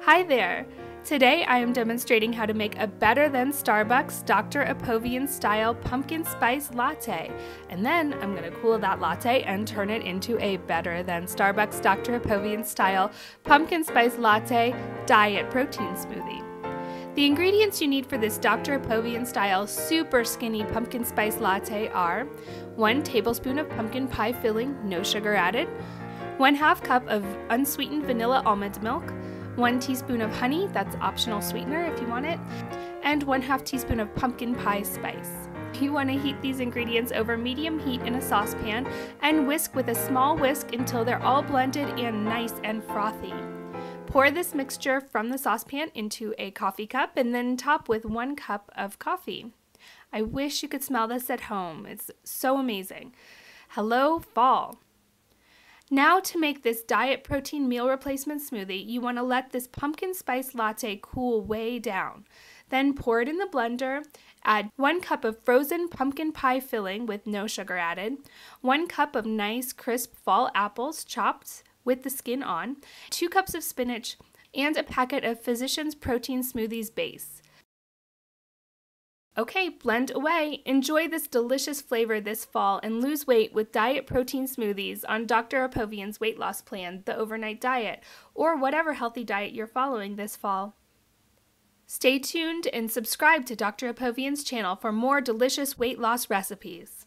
Hi there! Today I am demonstrating how to make a better than Starbucks Dr. Apovian style pumpkin spice latte. And then I'm going to cool that latte and turn it into a better than Starbucks Dr. Apovian style pumpkin spice latte diet protein smoothie. The ingredients you need for this Dr. Apovian style super skinny pumpkin spice latte are 1 tablespoon of pumpkin pie filling, no sugar added, 1/2 cup of unsweetened vanilla almond milk, 1 teaspoon of honey, that's optional sweetener if you want it, and 1/2 teaspoon of pumpkin pie spice. You want to heat these ingredients over medium heat in a saucepan and whisk with a small whisk until they're all blended and nice and frothy. Pour this mixture from the saucepan into a coffee cup and then top with 1 cup of coffee. I wish you could smell this at home. It's so amazing. Hello, fall. Now to make this diet protein meal replacement smoothie, you want to let this pumpkin spice latte cool way down. Then pour it in the blender, add 1 cup of frozen pumpkin pie filling with no sugar added, 1 cup of nice crisp fall apples chopped with the skin on, 2 cups of spinach, and a packet of Physicians Protein Smoothies Base. Okay, blend away. Enjoy this delicious flavor this fall and lose weight with diet protein smoothies on Dr. Apovian's weight loss plan, the overnight diet, or whatever healthy diet you're following this fall. Stay tuned and subscribe to Dr. Apovian's channel for more delicious weight loss recipes.